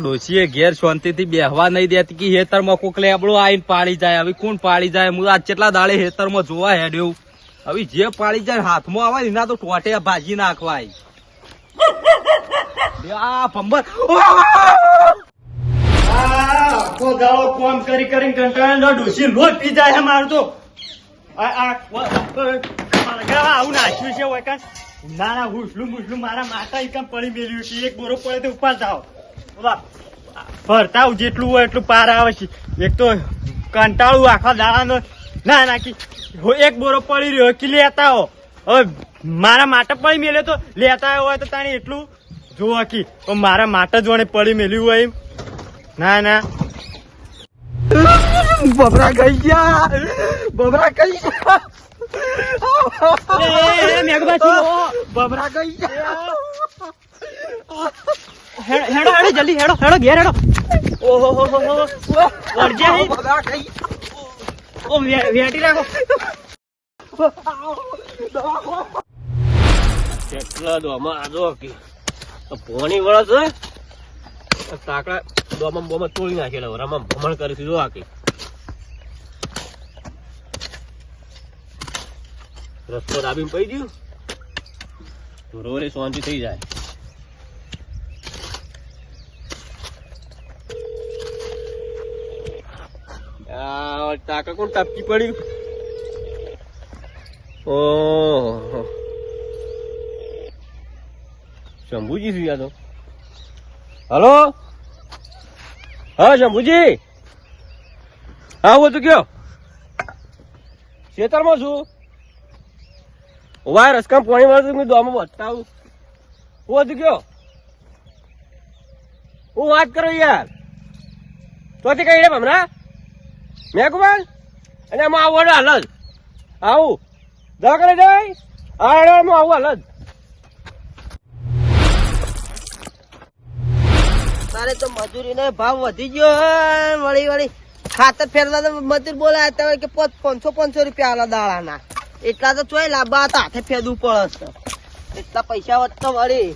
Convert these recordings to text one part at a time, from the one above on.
ડોશીએ ઘેર શાંતિથી બેહવા નહીં દેતી કે હેતરમાં કોક લેબડો આવીને પાડી જાય. હવે કોણ પાડી જાય? હું આજ કેટલા દાડે હેતરમાં જોવા હેડ્યો. હવે જે પાડી જાય હાથમાં આવે એના તો ટોટે ભાજી નાખવાય. આ ભંબર આખો દાડો કોમ કરી કરીને કંટાળો ડોસી લોટ પી જાય મારું તો. આવું નાખ્યું છે ઓય ના ના હુસલું મુસલું મારા માતા એકમ પડી મેલ્યું છે. એક બોરો પડે તો ઉપર જાઓ ભરતા જેટલું હોય એટલું પાર આવે છે. એક તો કંટાળું આખા દાડાનો ના નાખી એક બોરો પડી રહ્યો કે લેતા હો. હવે મારા માટે પડી મેલ્યો તો લેતા હોય તો તાણી એટલું જોવો કી પણ મારા માટે જોડે પડી મેલ્યું હોય ના ના બબરા ગઈ ગયા. બબરા ગઈ ગયા. બબરા ગઈ ગયા. હેડો હેડો જલ્દી હેડો હેડો ઘેર હેડો. ઓહો બબરા ગઈ. ઓ વેટી રાખો. કેટલા દોમાં આજો કે પોણી વળસ હોય તાકડા દોમાં બોમાં તોડી નાખેલા રમા ભમણ કરીશું જો આખી રસ્તો દાબીને પડી ગયું રોરે શાંતિ થઈ જાય. તાકા કોણ ટપકી પડ્યું? ઓહો શંભુજી શું યાદ? હલો હા શંભુજી. હા હું તું કયો ખેતરમાં છું. વાય રસકામ પાણી વાળું મેં દોમાં બતાવું. હું તું કયો હું વાત કરો યાર તોથી કઈ હમણાં મેં કુમાર અને આમાં આવું હાલ જ આવું દવાખાને જાય. હા આવું હાલ જ. તારે તો મજૂરી નો ભાવ વધી ગયો. વળી વળી ખાતર ફેરવા તો મજૂર બોલાયા હતા કે 500 રૂપિયા આલા દાડાના. એટલા તો ચોય લાંબા હતા હાથે ફેદવું પડે. એટલા પૈસા હોત તો વળી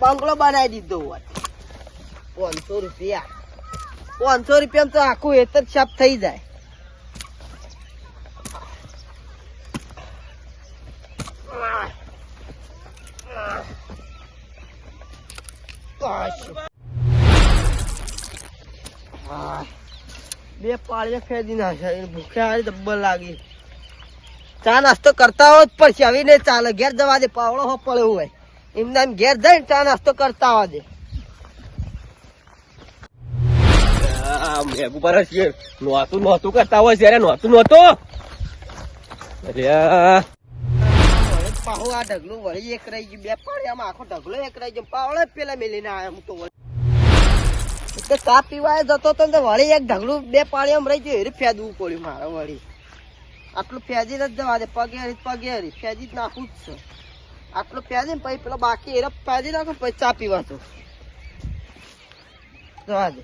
બંગલો બનાવી દીધો હોત. 500 રૂપિયા 500 રૂપિયા તો આખું હેતર સાફ થઈ જાય. બે પાળીએ ફેદી નાખ્યા. ભૂખ્યા હારી ડબ્બર લાગી. ચા નાસ્તો કરતા હોય પછી હવે નહીં ચાલે. ઘેર જવા દે. પાવડો હો પડ્યો હોય એમને એમ ઘેર જઈને ચા નાસ્તો કરતા હોવા દે. નહોતું કરતા હોય જયારે નહોતું પાહુ આ ઢગલું વળી એક રહી ગયું. બે પાળિયામાં આખો ઢગલો એક રહી ગયો. પાવડો પેલા મેલીને આવ્યા હું તો એટલે ચા પીવાય જતો તો વળી એક ઢગલું બે પાળિયામાં રહી ગયું. એ ફેદવું પડ્યું મારે વળી. આટલું ફેદી જ જવા દે. પગે હરી ફેદી જ નાખવું જ છે. આટલું ફેદી ને પછી પેલો બાકી એ ફેદી નાખો પછી ચા પીવા તો જવા દે.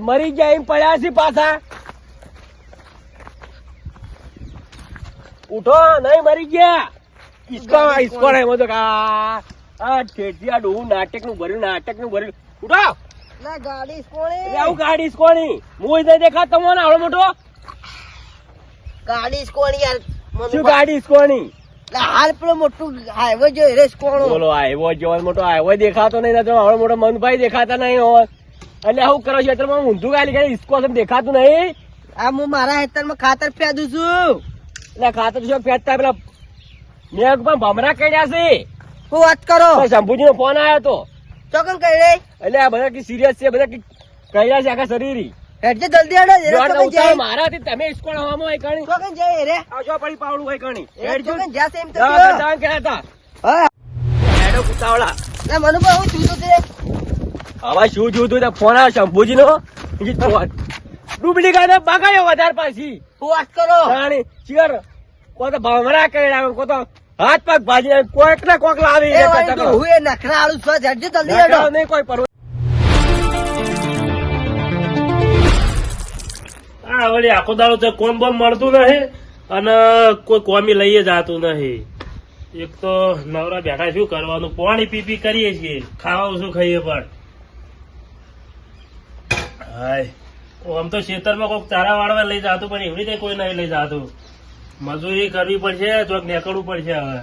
મરી ગયા એમ પડ્યા છે પાછા. ઉઠો નહીં મરી ગયા. નાટક નું ભર્યું. ઉઠો ગાડી કોણી આવું ગાડી કોની હું નહીં દેખા તમને આવડો મોટો ગાડી કોણી યાર. શું ગાડી કોની? હાલ પેલો મોટું હાઈવે જો રેસ કોણો બોલો આવ્યો જેવો મોટો આવ્યો દેખાતો નહીં. આવડો મોટો મનભાઈ દેખાતા નહીં હોય એટલે આવું કરો છો. ઊંધું ગાલી ગાડી ઇસ્કો દેખાતું નહીં. આ હું મારા હેતરમાં ખાતર ફેદું છું. એટલે ખાતર શું ફેંકતા પેલા મેં પણ ભમરા કર્યા છે. શું વાત કરો? શંભુજી નો ફોન આવ્યો હતો. ચોકન કઈ રે એટલે આ બધા સિરિયસ છે. બધા કર્યા છે આખા શરીર. હેડજે જલ્દી હેડો. મારાથી તમે ઇસ્કોણ હવામાં હોય કણી ચોકન જાય રે. આવજો પડી પાવડું હોય કણી ચોકન જ્યાં એમ તો ગયા હતા. હા હેડો કુતાવડા ના મને બહુ જોયું છે. હવે શું જોયું તું? ફોન આવ્યો શંભુજી નો. ડુબલી ગાને બગાડ્યો વધારે પાછી. શું વાત કરો? ચિયર કોઈ તો ભમરા કર્યા કોઈ તો હાથ પગ ભાજી કોઈક ને કોઈક લાવી હું એ નખરા આલુ છો. હેડજે જલ્દી હેડો. નહીં કોઈ પરવા. આ વળી આખો દાડો તો કોમ બોમ મળતું નહીં અને કોઈ કોમી લઈએ જાતું નહીં. એક તો નવરા બેઠા શું કરવાનું, પાણી પી પી કરીએ છીએ, ખાવા શું ખાઈએ પણ. હાય આમ તો ખેતરમાં કોઈક ચારા વાળવા લઈ જાતું પણ એવી રીતે કોઈ નહીં લઈ જાતું. મજૂરી કરવી પડશે, ચોક નીકળવું પડશે હવે.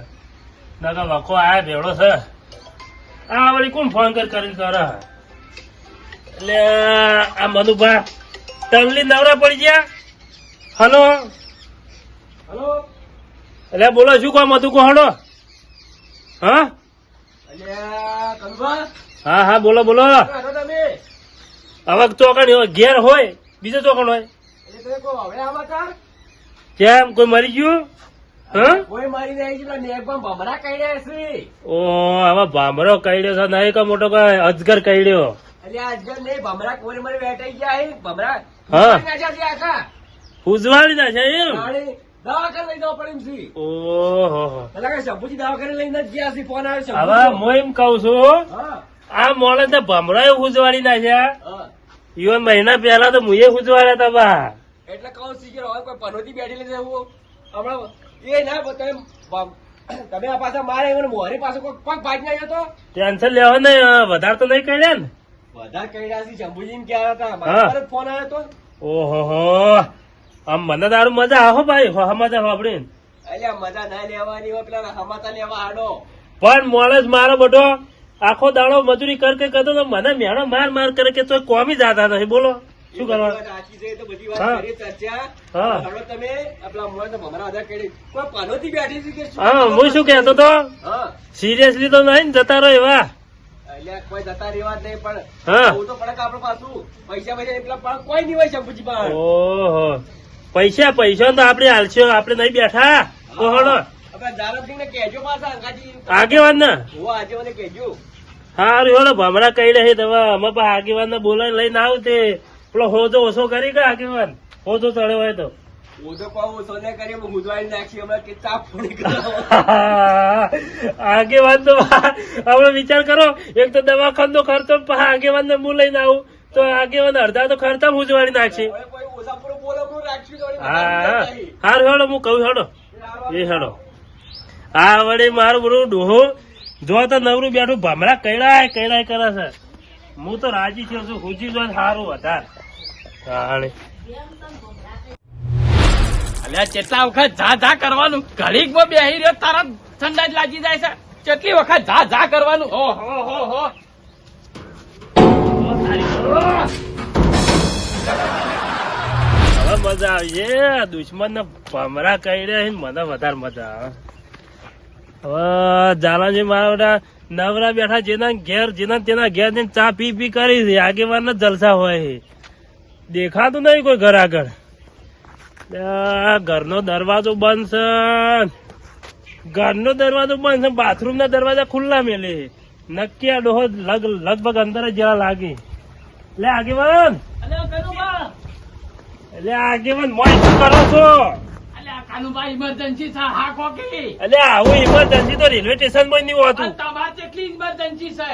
નકા વખો આયા ભેળો છે. આ વળી કોણ ફોન કરીને કરે? એટલે આ મધુભા તમલી નવરા પડી ગયા. હલો હલો એટલે બોલો શું કહો મધુ કહો હડો. હા અલ્યા કનુભા હા હા બોલો બોલો. ક્યાં છો તમે? હવે ચોકણ ઘેર હોય બીજો ચોકણ હોય એટલે તમે કહો હવે સમાચાર કેમ કોઈ મરી ગયું? હા કોઈ મારી નહીં છે, પેલા નેકમાં ભમરા કાઢ્યા છે. ઓ આમાં ભામરો કઈડ્યો છે નહીં કે મોટો કઈ અજગર કઈડ્યો? અલ્યા આજકાલ નહીં ભમરા કોઈ મારી વેટાઈ ગયા છે. ભમરા હા. નાખ્યા છે આખા. ઉજવાળી ના છે એમ? જાણે દવાખાને લઈ જવા પડે એમ છે. ઓહો પેલા કે શંભુજી દવાખાને લઈને જ ગયા છે. ફોન આવ્યો હવે શંભુજીનો. હું એમ કઉ છું હા આ મોડે તો ભમરો ઉજવાળી ના છે. હા ઈવન મહિના પહેલા તો મુએ ઉજવાડ્યા હતા બા. એટલે કહું છું કે હવે કોઈ પનોતી બેઠી લઈને હું હમણાં એ ના તમે આ પાછા મારે એમને મોરી પાસે કોઈ પગ ભાજી આવ્યો તો ટેન્શન લેવા નહીં, વધારે તો નહીં કઈડ્યા ને? બધા કઈડા છે. શંભુજી ને ક્યાં હતા? હા. મારા પર જ ફોન આવ્યો તો. ઓહો આમ મને તારું મજા આવો ભાઈ મજા સાંભળીને. અલ્યા મજા ના લેવાની હોય, પેલા હમાતા લેવા હાડો. પણ મોણસ મારો બધો આખો દાડો મજૂરી કરતો તો મને મેળો માર કરે કે તો કોમી જાતા નથી. બોલો શું કરવા? એ બધી વાત સાચી છે, તો બધી હા. વાત કરીએ ચર્ચા. હા. હાડો તમે આપલા મોર તો ભમરા આધાર કરી કોઈ પનોતી બેઠી છે કે શું? હા હું શું કહેતો તો હા સિરિયસલી તો નહીં ને જતા રહો એવા. અલ્યા કોઈ જતા રહેવા જ નહીં, પણ હા. આવું તો પડે કે આપણે પાછું પૈસા એટલા પણ કોઈ નહીં હોય શંભુજી પાસે. ઓહો પૈસા તો આપડે હાલશો, આપડે નહીં બેઠા. કોહડો આપણે જાનવસિંહ ને કહેજો પાછા અંગાજી. આગેવાન ને હું આજે મને કહેજો. હારું હેડો ભમરા કઈ રહે તમે અમે પણ આગેવાન ને બોલાવી લઈને આવ તે પેલો હોજો ઓછો કરી કે આગેવાન હોજો ચડ્યો હોય તો. હું તો કહું સોને કરી ગુજવાઈ નાખી હમણાં કે ચાપ પડી ગયો. આગેવાન તો આપડે વિચાર કરો, એક તો દવાખાનો ખર્ચો આગેવાન ને હું લઈને આવું તો આગેવાન અડધા તો ખર્ચા ઉજવાડી નાખશે. હવે કોઈ ઓછા પૂરું બોલો હું રાખશું તો વળી હા બધા નહીં. હારું હેડો હું કહું હેડો એ હેડો. હા વળી મારું બધું ડોહો જો તો નવરું બેઠું ભમરા કઈડાય કરે છે. હું તો રાજી થયો છું, ખુશી જો સારું વધારે. અલ્યા કેટલા વખત જા કરવાનું, ઘડીક માં બેહી રહ્યો તારા ઠંડા જ લાગી જાય છે. કેટલી વખત જા કરવાનું. હો હો હો હો હવે મજા આવી છે. દુશ્મન ને ભમરા કઈડે મને વધારે મજા આવે. હવે જાલાજી મારા નવરા બેઠા જેના ઘેર તેના ઘેર જઈને ચા પી કરી છે. આગેવાન ના જલસા હોય છે. દેખાતું નહીં કોઈ ઘર આગળ. ઘરનો દરવાજો બંધ છે, બાથરૂમ ના દરવાજા ખુલ્લા મેલે છે. નક્કી આ ડોહો લગભગ અંદર જ જરા લાગે. એટલે આગેવાન મોય શું કરો છો? કાનુભાઈ ઇમરજન્સી છે. હા કોકી એટલે આવું ઇમરજન્સી તો રેલવે સ્ટેશન પર નહીં હોતું. તમારે કેટલી ઇમરજન્સી છે?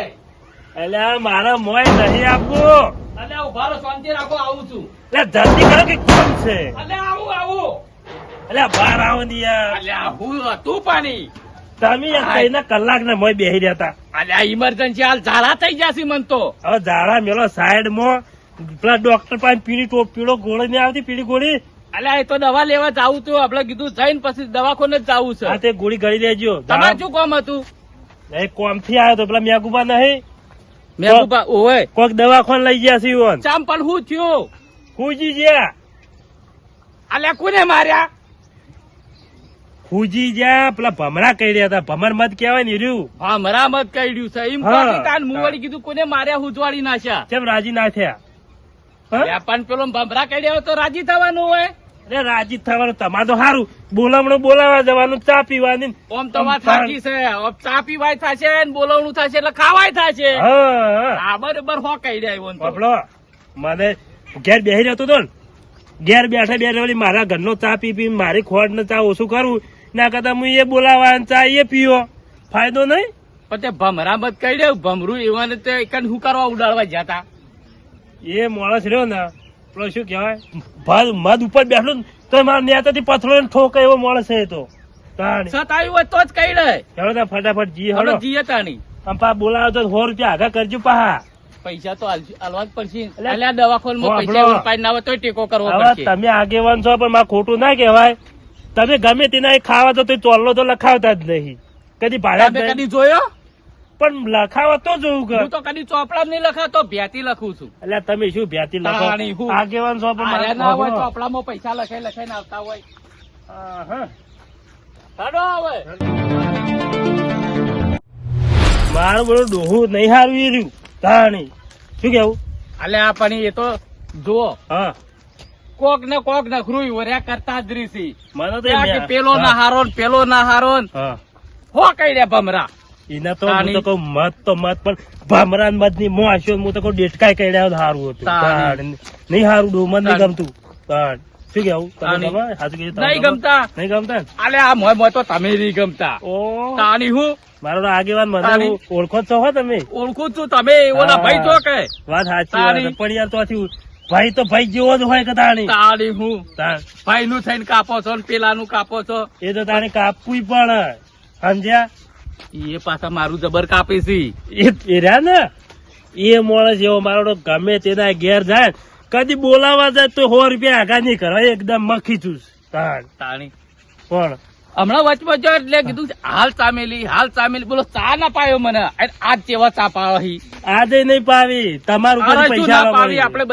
એટલે મારા મોય નહીં આપવું. એટલે ઉભા રહો, શાંતિ રાખો, આવું છું. એટલે જલ્દી કરો કે કોણ છે? એટલે આવું એટલે બહાર આવો ને યાર. અલ્યા હું હતું પાણી. તમે કઈના કલાક ને મોય બેહી રહ્યા હતા. અલ્યા ઇમરજન્સી હાલ ઝાડા થઈ જશે મન તો. હવે ઝાડા મેલો સાઈડ માં પેલા ડોક્ટર પાસે પીળો ગોળી નહીં આવતી, પીળી ગોળી. અલ્યા એ તો દવા લેવા જાવું હતું, આપડે કીધું જઈને પછી દવાખાને જ જાવું છે. હા તે ગોળી ગળી લેજો. તમારે શું કામ હતું? કોમ થી આવ્યો તો પેલા મેગુબા નહીં મેહબૂબા ઓય કોઈક દવાખાને લઈ ગયા છે. ચાંપલ હું થયું? ખુજી જ્યાં અલ્યા કોને માર્યા? ખુજી જ્યાં પેલા ભમરા કહી રહ્યા હતા. ભમર મત કેવાય ને રહ્યું. હા મરામત કર્યું છે એમ હા. કહી કાન મુવાડી કીધું કોને માર્યા હુજવાડી નાખ્યા. કેમ રાજી ના થયા? હા? અલ્યા પણ પેલો ભમરા કાઢ્યા હોય તો રાજી થવાનું હોય. અરે રાજી થવાનું તમારે તો સારું. બોલામણું બોલાવા જવાનું, ચા પીવાની. ઓમ તો વાત સાચી છે. હવે ચા પીવાય થશે ને બોલાવણું થશે એટલે ખાવાય થશે. હા હા બરોબર હો કહી રહ્યા એવો તો. બાપલો મને ઘેર બેસી રહેતો હતો ને, ઘેર બેઠા વળી મારા ઘરનો ચા પી મારી ખોટ ને ચા ઓછું કરવું ના કરતા હું એ બોલાવા ચા એ પીવો ફાયદો નહીં. પણ તે ભમરા મત કહી દે ભમરું એવાને તે એક હું કરવા ઉડાડવા જતા. એ માણસ રહ્યો ને પેલો શું કહેવાય મધ ઉપર બેઠો ને તો મારા નેતાથી પથરો ઠોકે એવો માણસ છે એ તો તાણી સતાયું હોય તો જ કઈ રહે હેડો તા ફટાફટ જી હવે હડો જીએ તાણી આમ પા બોલાવો તો 100 રૂપિયા આગા કરજો પાહા પૈસા તો આલવા જ પડશે અલ્યા દવાખાનામાં પૈસા સાંભળો. ઉપાય ના હોય તોય ટેકો કરવો હવે પડશે તમે આગેવાન છો પણ મારે ખોટું ના કહેવાય તમે ગમે તેના એ ખાવા તો ચોલ્લો તો લખાવતા જ નહીં કદી ભાડા જ તમે નહીં. કદી જોયો પણ લખાવા તો જોવું કર હું તો કદી ચોપડા નહીં લખાતો ભ્યાતી લખું છું એટલે તમે શું ભ્યાતી તાણી લખો હું. આગેવાન છો પણ આયા મારે ના હોય ખબર. ચોપડામાં પૈસા લખાઈને આવતા હોય હા. હેડો હવે મારું બધું ડોહું નહીં હારું એ રહ્યું તાણી શું કેવું અલ્યા પણ એ તો જુઓ હા કોક ને કોક નખરું વર્યા કરતા જ રીસી મને તો ત્યાં કે પેલો ના હારો ને પેલો ના હારો ને હા હો કઈ રે ભમરા એના તો હું તો કહું મત પણ ભામરાન મત ની મોશો હું તો કહું ડેટકાય કડ્યા સારું હતું તાણી. તાણ. નહીં હારું ડો મત નહીં તાણી. ગમતું તાણ. શું કેવું તમને તાણી. ગમે? સાચું કીધું તમને નહીં ગમે? ગમતા નહીં ગમતા ને? અલે આ મોય મોય તો તમે નહીં ગમતા ઓ તાણી હું મારો તો આગેવાન મને તાણી. ઓળખો જ છો હો તમે ઓળખું છું તમે એવોના હા. ભાઈ છો કે વાત સાચી તાણી. વાત પણ યાર તો આથી ભાઈ તો ભાઈ જેવો જ હોય કે તાણી તાણી હું તાણ. ભાઈ નું થઈને કાપો છો ને પેલાનું કાપો છો એ તો તાણે કાપવું પણ સમજ્યા એ પાછા મારું જબર કાપે છે એ રહ્યા ને એ માણસ એવો મારો તો ગમે તેના ઘેર જાય કદી બોલાવા જાય તો 100 રૂપિયા આગા નહીં કરવા એકદમ મખી ચૂસ તાણ. તાણી પણ હમણાં વચમાં જો એટલે કીધું છે, હાલ ચામેલી બોલો ચા ના પાયો મને અને આજ જેવા ચા પાવા હી આજે નહીં પાવી તમારું અરે કદી શું પૈસા ના આવવા પાવી મળે. આપણે